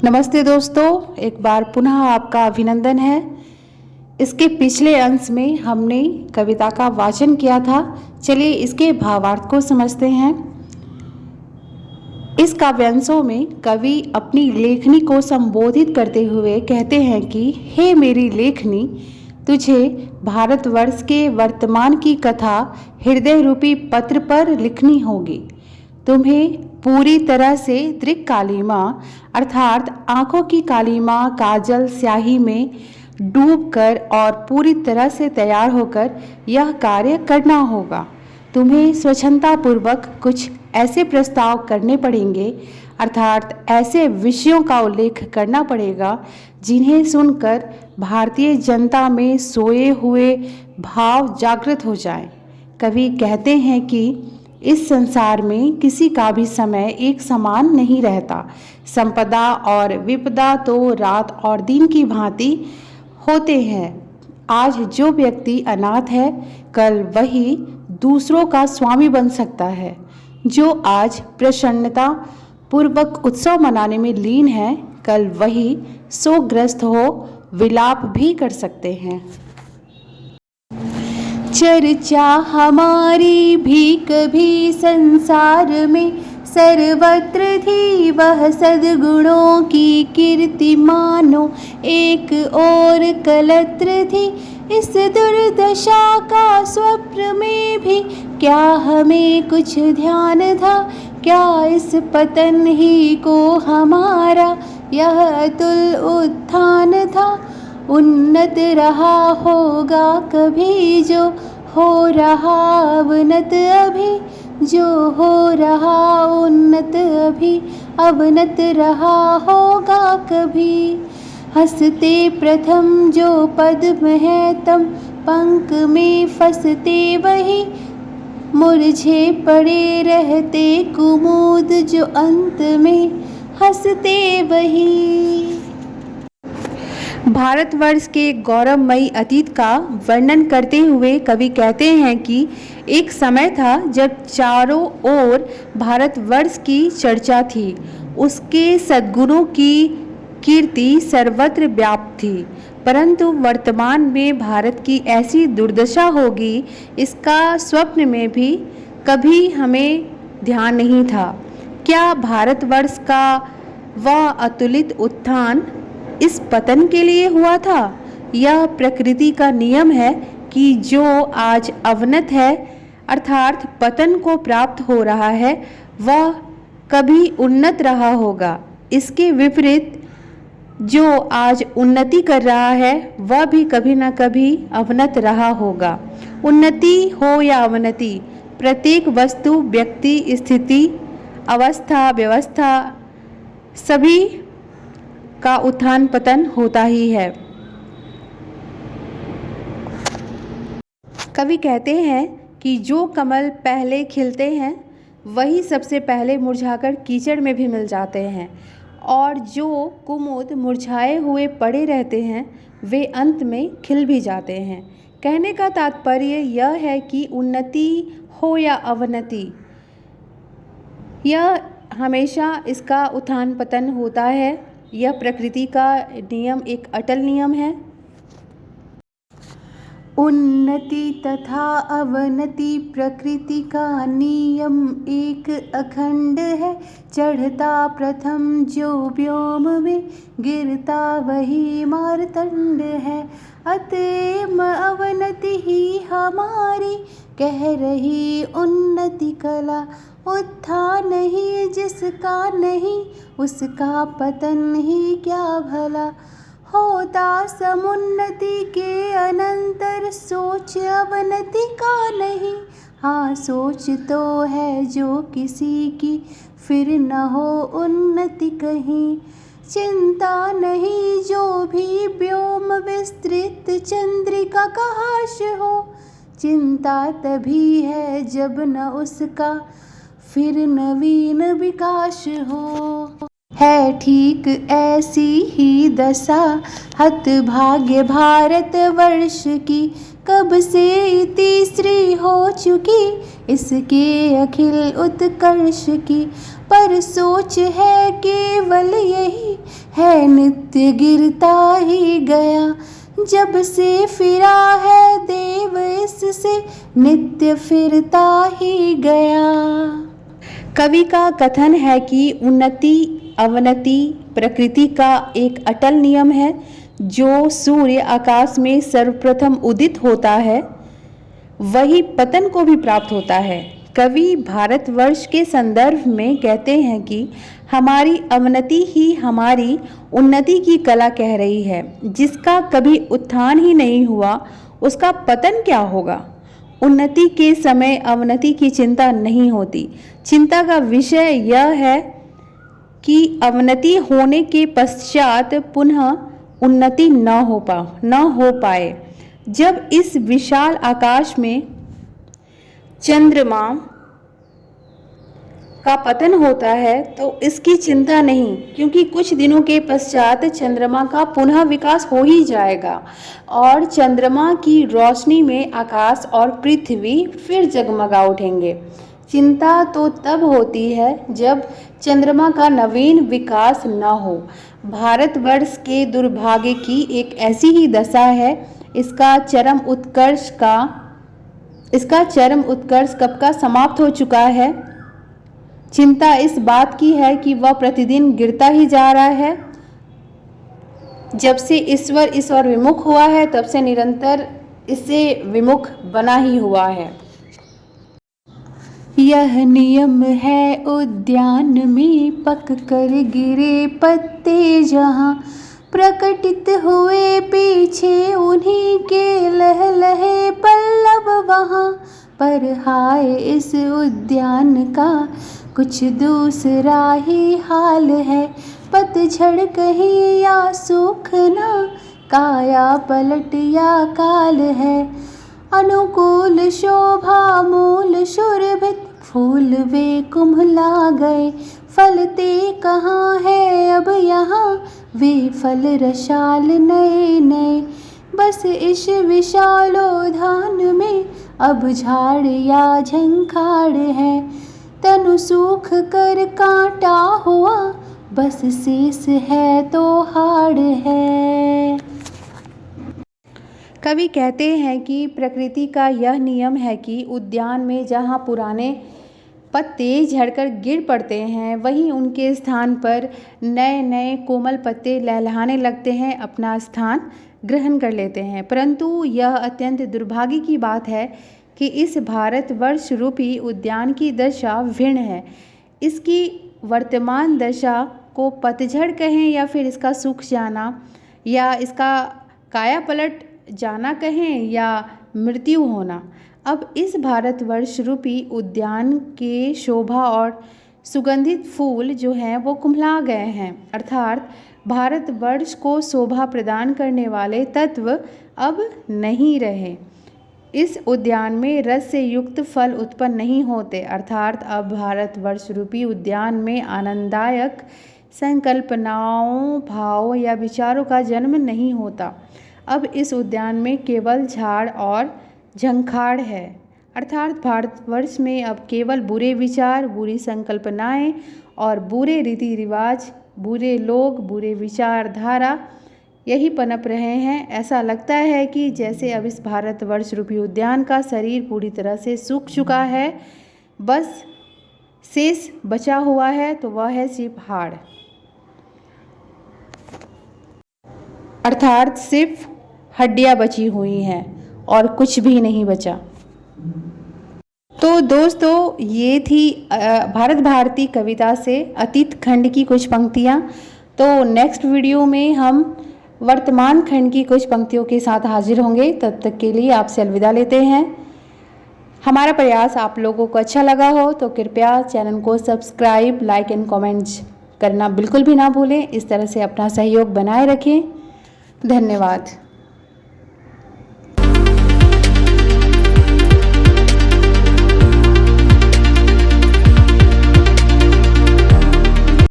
नमस्ते दोस्तों, एक बार पुनः आपका अभिनंदन है। इसके पिछले अंश में हमने कविता का वाचन किया था। चलिए इसके भावार्थ को समझते हैं। इस काव्यांशों में कवि अपनी लेखनी को संबोधित करते हुए कहते हैं कि हे मेरी लेखनी, तुझे भारतवर्ष के वर्तमान की कथा हृदय रूपी पत्र पर लिखनी होगी। तुम्हें पूरी तरह से दृक् कालिमा अर्थात आँखों की कालिमा काजल स्याही में डूबकर और पूरी तरह से तैयार होकर यह कार्य करना होगा। तुम्हें स्वच्छतापूर्वक कुछ ऐसे प्रस्ताव करने पड़ेंगे अर्थात ऐसे विषयों का उल्लेख करना पड़ेगा जिन्हें सुनकर भारतीय जनता में सोए हुए भाव जागृत हो जाएं। कवि कहते हैं कि इस संसार में किसी का भी समय एक समान नहीं रहता। संपदा और विपदा तो रात और दिन की भांति होते हैं। आज जो व्यक्ति अनाथ है, कल वही दूसरों का स्वामी बन सकता है। जो आज प्रसन्नता पूर्वक उत्सव मनाने में लीन है, कल वही शोकग्रस्त हो विलाप भी कर सकते हैं। चर्चा हमारी भी कभी संसार में सर्वत्र थी, वह सद्गुणों की कीर्ति मानो एक और कलत्र थी। इस दुर्दशा का स्वप्न में भी क्या हमें कुछ ध्यान था? क्या इस पतन ही को हमारा यह अतुल उत्थान था? उन्नत रहा होगा कभी जो हो रहा अवनत अभी, जो हो रहा उन्नत अभी अवनत रहा होगा कभी। हंसते प्रथम जो पद्म है तम पंख में फंसते वही, मुरझे पड़े रहते कुमुद जो अंत में हंसते वही। भारतवर्ष के गौरवमयी अतीत का वर्णन करते हुए कवि कहते हैं कि एक समय था जब चारों ओर भारतवर्ष की चर्चा थी। उसके सद्गुणों की कीर्ति सर्वत्र व्याप्त थी, परंतु वर्तमान में भारत की ऐसी दुर्दशा होगी, इसका स्वप्न में भी कभी हमें ध्यान नहीं था। क्या भारतवर्ष का वह अतुलित उत्थान इस पतन के लिए हुआ था? यह प्रकृति का नियम है कि जो आज अवनत है अर्थात पतन को प्राप्त हो रहा है, वह कभी उन्नत रहा होगा। इसके विपरीत जो आज उन्नति कर रहा है, वह भी कभी न कभी अवनत रहा होगा। उन्नति हो या अवनति, प्रत्येक वस्तु, व्यक्ति, स्थिति, अवस्था, व्यवस्था सभी का उत्थान पतन होता ही है। कवि कहते हैं कि जो कमल पहले खिलते हैं वही सबसे पहले मुरझाकर कीचड़ में भी मिल जाते हैं, और जो कुमुद मुरझाए हुए पड़े रहते हैं वे अंत में खिल भी जाते हैं। कहने का तात्पर्य यह है कि उन्नति हो या अवनति, यह हमेशा इसका उत्थान पतन होता है। यह प्रकृति का नियम एक अटल नियम है। उन्नति तथा अवनति प्रकृति का नियम एक अखंड है। चढ़ता प्रथम जो व्योम में, गिरता वही मारतंड है। अतएव अवनति ही हमारी कह रही उन्नति कला। उत्थान ही जिसका नहीं, उसका पतन ही क्या भला। होता समुन्नति के अनंतर सोच अवनति का नहीं। हाँ, सोच तो है जो किसी की, फिर न हो उन्नति कहीं। चिंता नहीं जो भी व्योम विस्तृत चंद्रिका का हाश हो। चिंता तभी है जब न उसका फिर नवीन विकास हो। है ठीक ऐसी ही दशा हतभाग्य भारतवर्ष की। कब से तीसरी हो चुकी इसके अखिल उत्कर्ष की। पर सोच है केवल यही है नित्य गिरता ही गया। जब से फिरा है देव इससे नित्य फिरता ही गया। कवि का कथन है कि उन्नति अवनति प्रकृति का एक अटल नियम है। जो सूर्य आकाश में सर्वप्रथम उदित होता है वही पतन को भी प्राप्त होता है। कवि भारतवर्ष के संदर्भ में कहते हैं कि हमारी अवनति ही हमारी उन्नति की कला कह रही है। जिसका कभी उत्थान ही नहीं हुआ उसका पतन क्या होगा। उन्नति के समय अवनति की चिंता नहीं होती। चिंता का विषय यह है कि अवनति होने के पश्चात पुनः उन्नति न हो पाए। जब इस विशाल आकाश में चंद्रमा का पतन होता है तो इसकी चिंता नहीं, क्योंकि कुछ दिनों के पश्चात चंद्रमा का पुनः विकास हो ही जाएगा और चंद्रमा की रोशनी में आकाश और पृथ्वी फिर जगमगा उठेंगे। चिंता तो तब होती है जब चंद्रमा का नवीन विकास न हो। भारतवर्ष के दुर्भाग्य की एक ऐसी ही दशा है। इसका चरम उत्कर्ष कब का समाप्त हो चुका है। चिंता इस बात की है कि वह प्रतिदिन गिरता ही जा रहा है। जब से ईश्वर विमुख हुआ है तब से निरंतर इससे विमुख बना ही हुआ है। यह नियम है उद्यान में पक कर गिरे पत्ते जहाँ प्रकटित हुए पीछे उन्हीं के लहलहे पल्लव वहाँ। पर हाय इस उद्यान का कुछ दूसरा ही हाल है। पतझड़ कहीं या सूखना काया पलट या काल है। अनुकूल शोभा मूल शोभित फूल वे कुम्हला गए। फलते कहाँ है अब यहाँ वे फल रसाल नए नए। बस इस विशालोद्यान में अब झाड़ या झंखाड़ है। तनु सूख कर कांटा हुआ बस शेष है तो हाड़ है। कवि कहते हैं कि प्रकृति का यह नियम है कि उद्यान में जहाँ पुराने पत्ते झड़कर गिर पड़ते हैं वहीं उनके स्थान पर नए नए कोमल पत्ते लहलहाने लगते हैं, अपना स्थान ग्रहण कर लेते हैं। परंतु यह अत्यंत दुर्भाग्य की बात है कि इस भारतवर्ष रूपी उद्यान की दशा भिन्न है। इसकी वर्तमान दशा को पतझड़ कहें या फिर इसका सूख जाना या इसका काया पलट जाना कहें या मृत्यु होना। अब इस भारतवर्ष रूपी उद्यान के शोभा और सुगंधित फूल जो हैं वो कुम्हला गए हैं, अर्थात भारतवर्ष को शोभा प्रदान करने वाले तत्व अब नहीं रहे। इस उद्यान में रस से युक्त फल उत्पन्न नहीं होते, अर्थात अब भारतवर्ष रूपी उद्यान में आनंददायक संकल्पनाओं, भाव या विचारों का जन्म नहीं होता। अब इस उद्यान में केवल झाड़ और झंखाड़ है, अर्थात भारतवर्ष में अब केवल बुरे विचार, बुरी संकल्पनाएं और बुरे रीति रिवाज, बुरे लोग, बुरे विचारधारा यही पनप रहे हैं। ऐसा लगता है कि जैसे अब इस भारतवर्ष रूपी उद्यान का शरीर पूरी तरह से सूख चुका है, बस शेष बचा हुआ है तो वह है सिर्फ हाड़, अर्थात सिर्फ हड्डियां बची हुई हैं और कुछ भी नहीं बचा। तो दोस्तों ये थी भारत भारती कविता से अतीत खंड की कुछ पंक्तियाँ। तो नेक्स्ट वीडियो में हम वर्तमान खंड की कुछ पंक्तियों के साथ हाजिर होंगे। तब तक के लिए आपसे अलविदा लेते हैं। हमारा प्रयास आप लोगों को अच्छा लगा हो तो कृपया चैनल को सब्सक्राइब, लाइक एंड कमेंट्स करना बिल्कुल भी ना भूलें। इस तरह से अपना सहयोग बनाए रखें। धन्यवाद।